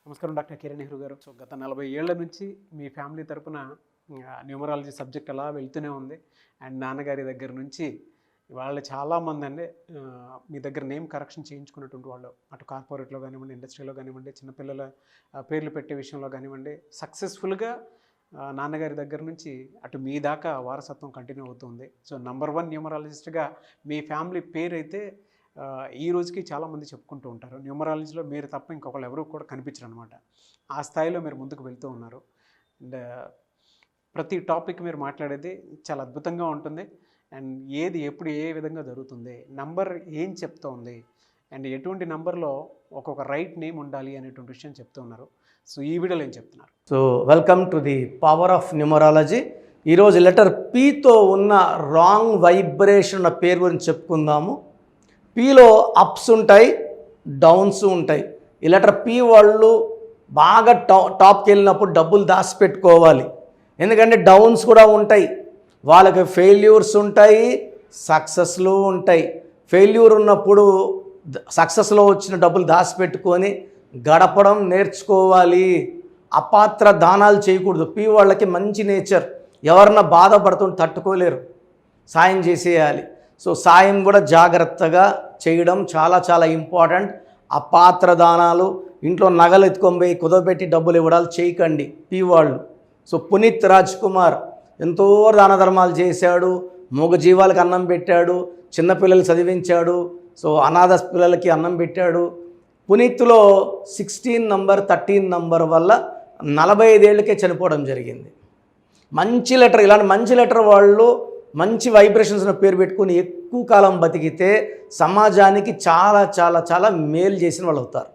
నమస్కారం డాక్టర్ కిరణ్ నెహ్రూ గారు. సో గత 40 ఏళ్ల నుంచి మీ ఫ్యామిలీ తరపున న్యూమరాలజీ సబ్జెక్ట్ అలా వెళ్తూనే ఉంది. అండ్ నాన్నగారి దగ్గర నుంచి వాళ్ళు చాలామంది అండి మీ దగ్గర నేమ్ కరెక్షన్ చేయించుకున్నటువంటి వాళ్ళు, అటు కార్పొరేట్లో కానివ్వండి, ఇండస్ట్రీలో కానివ్వండి, చిన్నపిల్లల పేర్లు పెట్టే విషయంలో కానివ్వండి, సక్సెస్ఫుల్గా నాన్నగారి దగ్గర నుంచి అటు మీ దాకా వారసత్వం కంటిన్యూ అవుతుంది. సో నంబర్ 1 న్యూమరాలజిస్ట్గా మీ ఫ్యామిలీ పేరు అయితే ఈ రోజుకి చాలామంది చెప్పుకుంటూ ఉంటారు. న్యూమరాలజీలో మీరు తప్ప ఇంకొకళ్ళు ఎవరు కూడా కనిపించరు అనమాట. ఆ స్థాయిలో మీరు ముందుకు వెళ్తూ ఉన్నారు. అండ్ ప్రతి టాపిక్ మీరు మాట్లాడేది చాలా అద్భుతంగా ఉంటుంది. అండ్ ఏది ఎప్పుడు ఏ విధంగా జరుగుతుంది, నంబర్ ఏం చెప్తోంది, అండ్ ఎటువంటి నంబర్లో ఒక్కొక్క రైట్ నేమ్ ఉండాలి అనేటువంటి విషయం చెప్తూ ఉన్నారు. సో ఈ వీడియోలో ఏం చెప్తున్నారు? So welcome to the power of numerology. ఈరోజు లెటర్ పీతో ఉన్న రాంగ్ వైబ్రేషన్ ఉన్న పేరు గురించి చెప్పుకుందాము. పీలో అప్స్ ఉంటాయి, డౌన్స్ ఉంటాయి. ఈ లెటర్ పీ వాళ్ళు బాగా టాప్కి వెళ్ళినప్పుడు డబ్బులు దాచిపెట్టుకోవాలి. ఎందుకంటే డౌన్స్ కూడా ఉంటాయి, వాళ్ళకి ఫెయిల్యూర్స్ ఉంటాయి, సక్సెస్లు ఉంటాయి. ఫెయిల్యూర్ ఉన్నప్పుడు సక్సెస్లో వచ్చిన డబ్బులు దాచిపెట్టుకొని గడపడం నేర్చుకోవాలి. అపాత్ర దానాలు చేయకూడదు. పీ వాళ్ళకి మంచి నేచర్, ఎవరన్నా బాధపడుతుంటే తట్టుకోలేరు, సాయం చేసేయాలి. సో సాయం కూడా జాగ్రత్తగా చేయడం చాలా చాలా ఇంపార్టెంట్. అపాత్ర దానాలు, ఇంట్లో నగలు ఎత్తుకొని పోయి కుదవబెట్టి డబ్బులు ఇవ్వడాలు చేయకండి పీ వాళ్ళు. సో పునీత్ రాజ్ కుమార్ ఎంతో దాన ధర్మాలు చేశాడు, మూగజీవాలకు అన్నం పెట్టాడు, చిన్నపిల్లలు చదివించాడు, సో అనాథ పిల్లలకి అన్నం పెట్టాడు. పునీత్లో 16 నంబర్ 13 నంబర్ వల్ల 45 ఏళ్ళకే చనిపోవడం జరిగింది. మంచి లెటర్, ఇలాంటి మంచి లెటర్ వాళ్ళు మంచి వైబ్రేషన్స్ పేరు పెట్టుకుని ఎక్కువ కాలం బతికితే సమాజానికి చాలా చాలా చాలా మేలు చేసిన వాళ్ళు అవుతారు.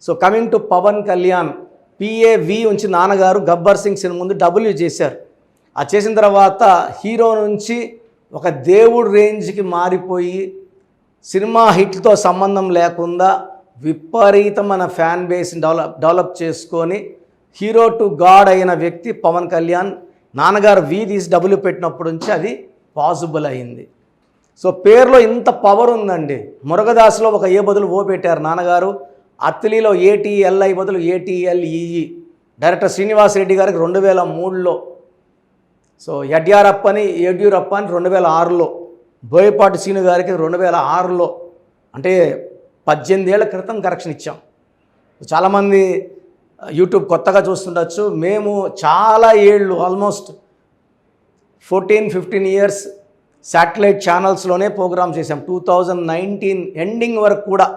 So coming to Pawan Kalyan, PAV ఉంచి నాన్నగారు గబ్బర్ సింగ్ సినిమా ముందు డబ్ల్యూ చేశారు. ఆ చేసిన తర్వాత హీరో నుంచి ఒక దేవుడు రేంజ్కి మారిపోయి సినిమా హిట్లతో సంబంధం లేకుండా విపరీతమైన ఫ్యాన్ బేస్ని డెవలప్ చేసుకొని హీరో టు గాడ్ అయిన వ్యక్తి పవన్ కళ్యాణ్. నాన్నగారు V తీసి డబ్ల్యూ పెట్టినప్పటి నుంచి అది పాసిబుల్ అయింది. సో పేరులో ఇంత పవర్ ఉందండి. మురగదాసులో ఒక ఏ బదులు ఓ పెట్టారు నాన్నగారు. అత్తిలిలో ATLI బదులు ATLEE. డైరెక్టర్ శ్రీనివాస్ రెడ్డి గారికి 2003లో, సో యడ్యూరప్ప అని 2006లో, బోయపాటి సీను గారికి 2006లో, అంటే 18 ఏళ్ల క్రితం కరెక్షన్ ఇచ్చాం. చాలామంది యూట్యూబ్ కొత్తగా చూస్తుండొచ్చు. మేము చాలా ఏళ్ళు, ఆల్మోస్ట్ 14-15 ఇయర్స్ శాటిలైట్ ఛానల్స్లోనే ప్రోగ్రామ్ చేసాం. 2019 ఎండింగ్ వరకు కూడా,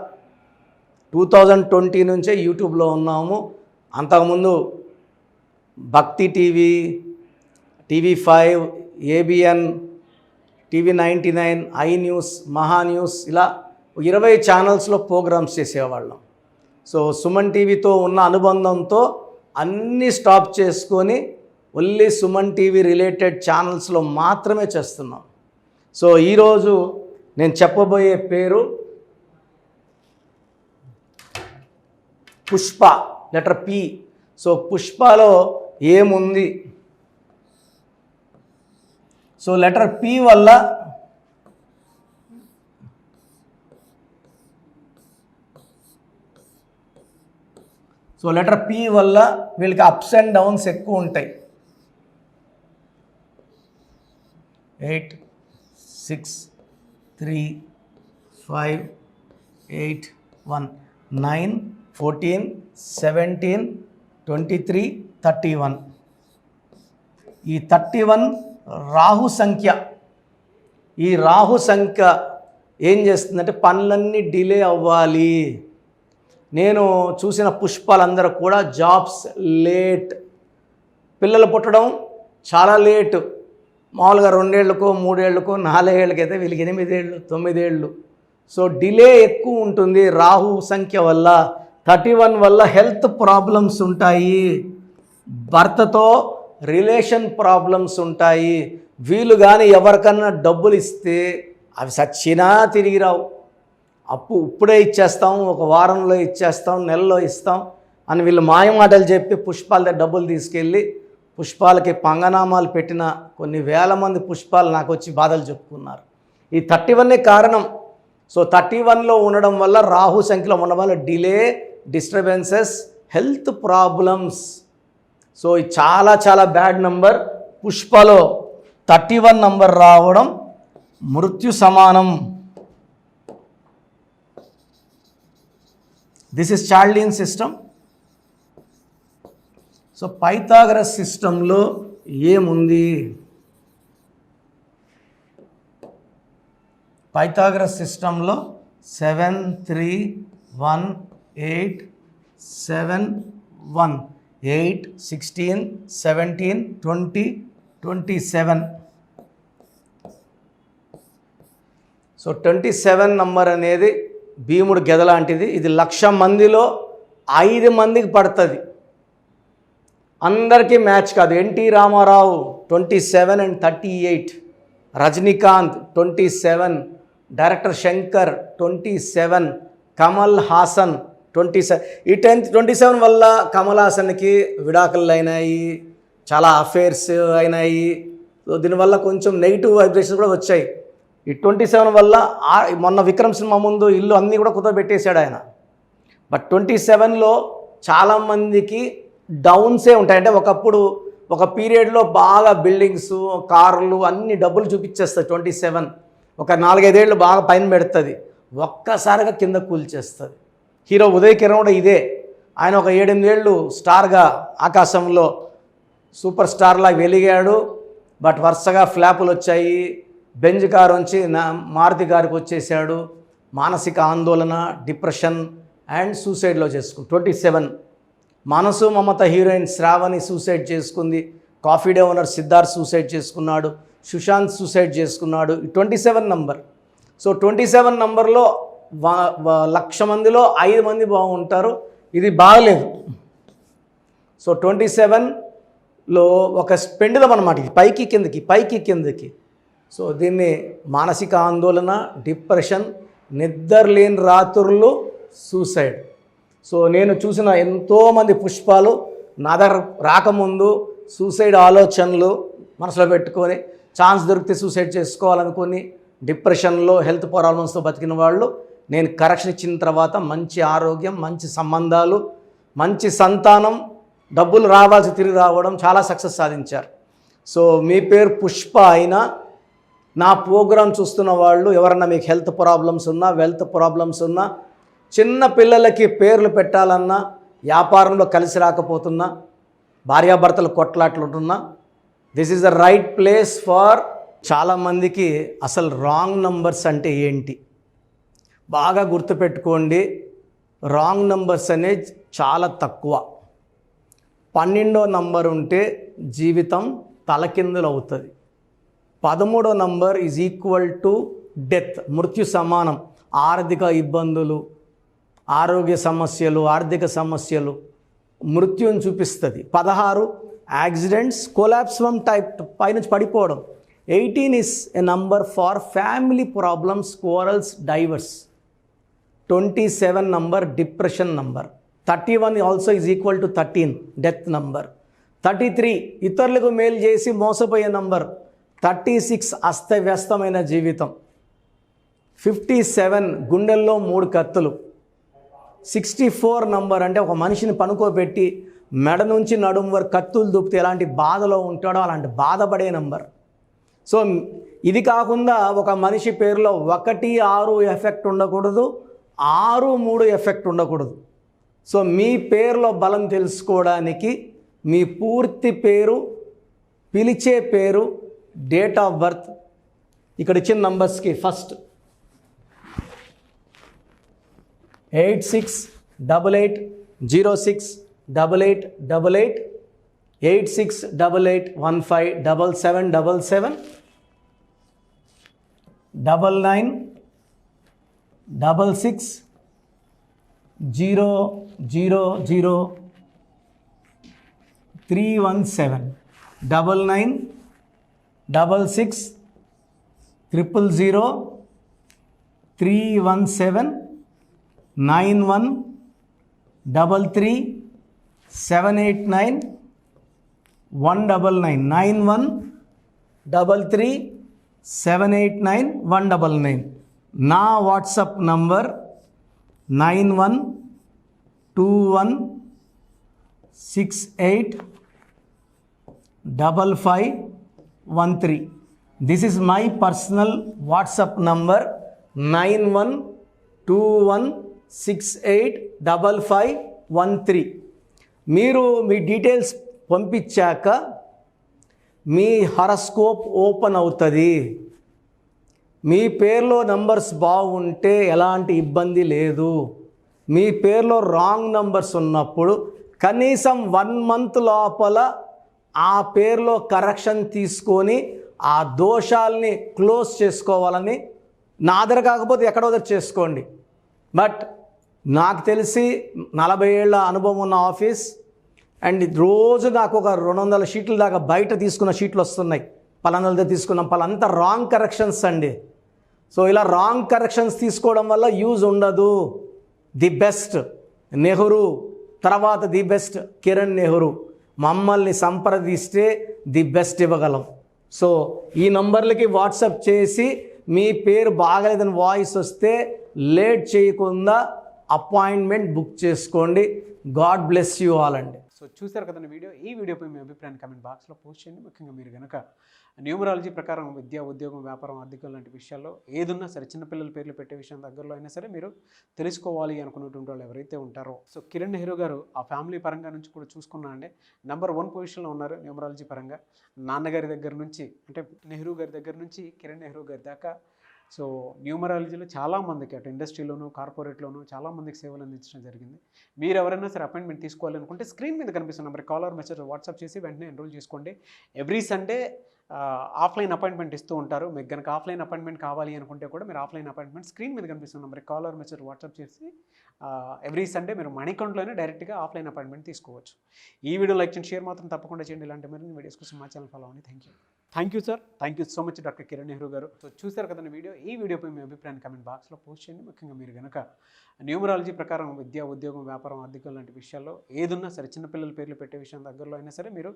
2020 నుంచే యూట్యూబ్లో ఉన్నాము. అంతకుముందు భక్తి TV, TV5, ABN, TV99, iNews, మహా న్యూస్, ఇలా 20 ఛానల్స్లో ప్రోగ్రామ్స్ చేసేవాళ్ళం. సో సుమన్ టీవీతో ఉన్న అనుబంధంతో అన్నీ స్టాప్ చేసుకొని ఓన్లీ సుమన్ టీవీ రిలేటెడ్ ఛానల్స్లో మాత్రమే చేస్తున్నాం. సో ఈరోజు నేను చెప్పబోయే పేరు పుష్ప, లెటర్ P. సో పుష్పలో ఏముంది? సో లెటర్ P వల్ల వీళ్ళకి అప్స్ అండ్ డౌన్స్ ఎక్కువ ఉంటాయి. 8, 6, 3, 5, 8, 1, 9, 14, 17, 23, 31. ఈ 31 రాహు సంఖ్య. ఈ రాహు సంఖ్య ఏం చేస్తుందంటే పనులన్నీ డిలే అవ్వాలి. నేను చూసిన పుష్పాలందరూ కూడా జాబ్స్ లేట్, పిల్లలు పుట్టడం చాలా లేటు. మామూలుగా 2 ఏళ్ళకో 3 ఏళ్ళకో 4 ఏళ్ళకైతే వీళ్ళకి 8 ఏళ్ళు 9 ఏళ్ళు. సో డిలే ఎక్కువ ఉంటుంది రాహు సంఖ్య వల్ల. 31 వల్ల హెల్త్ ప్రాబ్లమ్స్ ఉంటాయి, భర్తతో రిలేషన్ ప్రాబ్లమ్స్ ఉంటాయి. వీళ్ళు కానీ ఎవరికన్నా డబ్బులు ఇస్తే అవి సచ్చినా తిరిగి రావు. అప్పు ఇప్పుడే ఇచ్చేస్తాం, ఒక వారంలో ఇచ్చేస్తాం, నెలలో ఇస్తాం అని వీళ్ళు మాయమాటలు చెప్పి పుష్పాల దగ్గర డబ్బులు తీసుకెళ్ళి పుష్పాలకి పంగనామాలు పెట్టిన కొన్ని వేల మంది పుష్పాలు నాకు వచ్చి బాధలు చెప్పుకున్నారు. ఈ 31 కారణం. సో 31లో ఉండడం వల్ల, రాహు సంఖ్యలో ఉండడం వల్ల delay, disturbances, health problems. So ఇది చాలా చాలా బ్యాడ్ నంబర్. పుష్పలో 31 నంబర్ రావడం మృత్యు సమానం. This is చార్లిన్ system. So Pythagoras సిస్టంలో ఏముంది? పైథాగరస్ సిస్టంలో 7 3 1 8 7 1 8 16 17 20 27. సో 27 నంబర్ అనేది భీముడు గెద లాంటిది. ఇది 1,00,000 మందిలో 5 మందికి పడుతుంది. అందరికీ మ్యాచ్ కాదు. NT Rama Rao 27 and 38, Rajinikanth 27, director Shankar 27, Kamal Haasan 27. ఈ 27 వల్ల కమల్ హాసన్కి విడాకులు అయినాయి, చాలా అఫేర్స్ అయినాయి. సో దీనివల్ల కొంచెం నెగిటివ్ వైబ్రేషన్స్ కూడా వచ్చాయి. ఈ 27 వల్ల మొన్న విక్రమ్ సినిమా ముందు ఇల్లు అన్నీ కూడా కుదరబెట్టేశాడు ఆయన. బట్ 27లో చాలామందికి డౌన్సే ఉంటాయి. అంటే ఒకప్పుడు ఒక పీరియడ్లో బాగా బిల్డింగ్స్, కార్లు అన్ని డబ్బులు చూపించేస్తుంది 27. ఒక 4-5 ఏళ్ళు బాగా పైన పెడుతుంది, ఒక్కసారిగా కింద కూల్చేస్తుంది. హీరో ఉదయ్ కిరణ్ కూడా ఇదే. ఆయన ఒక 7-8 ఏళ్ళు స్టార్గా ఆకాశంలో సూపర్ స్టార్లా వెలిగాడు. బట్ వరుసగా ఫ్లాపులు వచ్చాయి. బెంజ్ కారు నుంచి మారుతి గారికి వచ్చేసాడు. మానసిక ఆందోళన, డిప్రెషన్ అండ్ సూసైడ్లో చేసుకుంది. 27 మనసు మమత హీరోయిన్ శ్రావణి సూసైడ్ చేసుకుంది. Coffee day owner Siddharth suicide చేసుకున్నాడు. సుశాంత్ సూసైడ్ చేసుకున్నాడు. 27 నంబర్. సో 27 నంబర్లో 1,00,000 మందిలో 5 మంది బాగుంటారు. ఇది బాగలేదు. సో 27లో ఒక పెండులం అన్నమాట. ఇది పైకి కిందకి పైకి కిందకి. సో దీన్ని మానసిక ఆందోళన, డిప్రెషన్, నిద్రలేని రాత్రులు, సూసైడ్. సో నేను చూసిన ఎంతోమంది పుష్పాలు నా దగ్గర రాకముందు సూసైడ్ ఆలోచనలు మనసులో పెట్టుకొని ఛాన్స్ దొరికితే సూసైడ్ చేసుకోవాలనుకొని డిప్రెషన్లో, హెల్త్ ప్రాబ్లమ్స్తో బతికిన వాళ్ళు నేను కరెక్షన్ ఇచ్చిన తర్వాత మంచి ఆరోగ్యం, మంచి సంబంధాలు, మంచి సంతానం, డబ్బులు రావాల్సి తిరిగి రావడం, చాలా సక్సెస్ సాధించారు. సో మీ పేరు పుష్ప అయినా నా ప్రోగ్రాం చూస్తున్న వాళ్ళు ఎవరన్నా మీకు హెల్త్ ప్రాబ్లమ్స్ ఉన్నా, వెల్త్ ప్రాబ్లమ్స్ ఉన్నా, చిన్న పిల్లలకి పేర్లు పెట్టాలన్నా, వ్యాపారంలో కలిసి రాకపోతున్నా, భార్యాభర్తలు కొట్లాట్లు ఉంటున్నా, this is the right place for. చాలామందికి అసలు రాంగ్ నంబర్స్ అంటే ఏంటి బాగా గుర్తుపెట్టుకోండి. రాంగ్ నంబర్స్ అనేది చాలా తక్కువ. 12వ నంబర్ ఉంటే జీవితం తలకిందులు అవుతుంది. 13వ number is equal to death, మృత్యు సమానం. ఆర్థిక ఇబ్బందులు, ఆరోగ్య సమస్యలు, ఆర్థిక సమస్యలు, మృత్యుని చూపిస్తుంది. 16 యాక్సిడెంట్స్, కొలాప్స్ ఫ్రమ్ టైప్ పైనుంచి పడిపోవడం. 18 is a number far family problems, quarrels, divorce. 27 number depression number. 31 also is equal to 13, death number. 33 ఇతరులకు మేలు చేసి మోసపోయే నంబర్. 36 అస్తవ్యస్తమైన జీవితం. 57 గుండెల్లో 3 కత్తులు. 64 నంబర్ అంటే ఒక మనిషిని పనుకోబెట్టి మెడ నుంచి నడుము వరకు కత్తులు దూపితే ఎలాంటి బాధలో ఉంటాడో అలాంటి బాధపడే నంబర్. సో ఇది కాకుండా ఒక మనిషి పేరులో 1 6 ఎఫెక్ట్ ఉండకూడదు, 6 3 ఎఫెక్ట్ ఉండకూడదు. సో మీ పేరులో బలం తెలుసుకోవడానికి మీ పూర్తి పేరు, పిలిచే పేరు, డేట్ ఆఫ్ బర్త్, ఇక్కడ ఇచ్చిన నంబర్స్కి ఫస్ట్ 8688068888 8688157777 9966000317 9966000317 9133789199 నా WhatsApp number 9121 91685513. This is my personal WhatsApp number 9121685513. మీరు మీ డీటెయిల్స్ పంపించాక మీ హరస్కోప్ ఓపెన్ అవుతుంది. మీ పేరులో నంబర్స్ బాగుంటే ఎలాంటి ఇబ్బంది లేదు. మీ పేరులో రాంగ్ నంబర్స్ ఉన్నప్పుడు కనీసం 1 month లోపల ఆ పేరులో కరెక్షన్ తీసుకొని ఆ దోషాలని క్లోజ్ చేసుకోవాలని, నా దగ్గర కాకపోతే ఎక్కడో దగ్గర చేసుకోండి. బట్ నాకు తెలిసి 40 ఏళ్ళ అనుభవం ఉన్న ఆఫీస్ అండ్ రోజు నాకు ఒక 200 షీట్ల దాకా బయట తీసుకున్న షీట్లు వస్తున్నాయి. పలానాలతో తీసుకున్నాం, పలానంతా రాంగ్ కరెక్షన్స్ అండి. సో ఇలా రాంగ్ కరెక్షన్స్ తీసుకోవడం వల్ల యూజ్ ఉండదు. ది బెస్ట్ నెహ్రూ, తర్వాత ది బెస్ట్ కిరణ్ నెహ్రూ, మమ్మల్ని సంప్రదిస్తే ది బెస్ట్ ఇవ్వగలం. సో ఈ నంబర్లకి వాట్సాప్ చేసి మీ పేరు బాగలేదని వాయిస్ వస్తే లేట్ చేయకుండా అపాయింట్మెంట్ బుక్ చేసుకోండి. గాడ్ బ్లెస్ యూ ఆల్ అండి. సో చూసారు కదండి వీడియో. ఈ వీడియోపై మీ అభిప్రాయాన్ని కామెంట్ బాక్స్లో పోస్ట్ చేయండి. ముఖ్యంగా మీరు కనుక న్యూమరాలజీ ప్రకారం విద్య, ఉద్యోగం, వ్యాపారం, ఆర్థికం లాంటి విషయాల్లో ఏదున్నా సరే, చిన్నపిల్లల పేర్లు పెట్టే విషయం దగ్గరలో అయినా సరే మీరు తెలుసుకోవాలి అనుకున్నటువంటి వాళ్ళు ఎవరైతే ఉంటారో, సో కిరణ్ నెహ్రూ గారు ఆ ఫ్యామిలీ పరంగా నుంచి కూడా చూసుకున్నా అండి నెంబర్ 1 పొజిషన్లో ఉన్నారు న్యూమరాలజీ పరంగా. నాన్నగారి దగ్గర నుంచి, అంటే నెహ్రూ గారి దగ్గర నుంచి కిరణ్ నెహ్రూ గారి దాకా సో న్యూమరాలజీలో చాలామందికి అటు ఇండస్ట్రీలోను, కార్పొరేట్లోను చాలామందికి సేవలు అందించడం జరిగింది. మీరు ఎవరైనా సరే అపాయింట్మెంట్ తీసుకోవాలనుకుంటే స్క్రీన్ మీద కనిపిస్తున్న నెంబర్ కాలర్ మెసేజ్ వాట్సాప్ చేసి వెంటనే ఎన్రోల్ చేసుకోండి. ఎవ్రీ సండే ఆఫ్లైన్ అపాయింట్మెంట్ ఇస్తూ ఉంటారు. మీకు కనుక ఆఫ్లైన్ అపాయింట్మెంట్ కావాలి అనుకుంటే కూడా మీరు ఆఫ్లైన్ అపాయింట్మెంట్ స్క్రీన్ మీద కనిపిస్తున్న నెంబర్ కాలర్ మెసేజ్ వాట్సాప్ చేసి ఎవ్రీ సండే మీరు మనీ అకౌంట్లోనే డైరెక్ట్గా ఆఫ్లైన్ అపాయింట్మెంట్ తీసుకోవచ్చు. ఈ వీడియో లైక్ చేయండి, షేర్ మాత్రం తప్పకుండా చేయండి. ఇలాంటి మరిన్ని వీడియోస్ కోసం మా ఛానల్ ఫాలో అవ్వండి. Thank you sir. Thank you so much doctor Kiran Nehru గారు. సో చూసారు కదండి వీడియో. ఈ వీడియోపై మీ అభిప్రాయాన్ని కామెంట్ బాక్స్లో పోస్ట్ చేయండి. ముఖ్యంగా మీరు కనుక న్యూమరాలజీ ప్రకారం విద్య, ఉద్యోగం, వ్యాపారం, ఆర్థికం లాంటి విషయాల్లో ఏదున్నా సరే, చిన్నపిల్లల పేర్లు పెట్టే విషయం దగ్గరలో అయినా సరే మీరు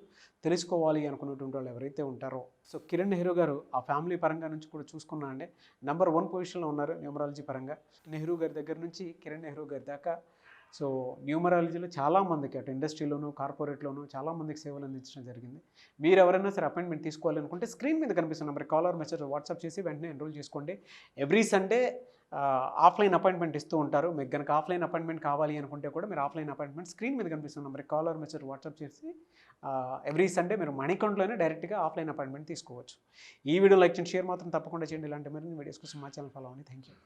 తెలుసుకోవాలి అనుకున్నటువంటి వాళ్ళు ఎవరైతే ఉంటారో, సో కిరణ్ నెహ్రూ గారు ఆ ఫ్యామిలీ పరంగా నుంచి కూడా చూసుకున్నా అండి నెంబర్ 1 పొజిషన్లో ఉన్నారు న్యూమరాలజీ పరంగా. నెహ్రూ గారి దగ్గర నుంచి కిరణ్ నెహ్రూ గారి దాకా సో న్యూమరాలజీలో చాలామందికి అటు ఇండస్ట్రీలోను, కార్పొరేట్లోను చాలామందికి సేవలు అందించడం జరిగింది. మీరు ఎవరైనా సరే అపాయింట్మెంట్ తీసుకోవాలనుకుంటే స్క్రీన్ మీద కనిపిస్తున్న నెంబర్ కాలర్ మెసేజ్ వాట్సాప్ చేసి వెంటనే ఎన్రోల్ చేసుకోండి. ఎవ్రీ సండే ఆఫ్లైన్ అపాయింట్మెంట్ ఇస్తూ ఉంటారు. మీకు కనుక ఆఫ్లైన్ అపాయింట్మెంట్ కావాలి అనుకుంటే కూడా మీరు ఆఫ్లైన్ అపాయింట్మెంట్ స్క్రీన్ మీద కనిపిస్తున్న నెంబర్ కాలర్ మెసేజ్ వాట్సాప్ చేసి ఎవ్రీ సండే మీరు మనీ అకౌంట్లోనే డైరెక్ట్గా ఆఫ్లైన్ అపాయింట్మెంట్ తీసుకోవచ్చు. ఈ వీడియో లైక్ చేయండి, షేర్ మాత్రం తప్పకుండా చేయండి. ఇలాంటి మరిన్ని వీడియోస్ కోసం మా ఛానల్ ఫాలో అవ్వండి. Thank you.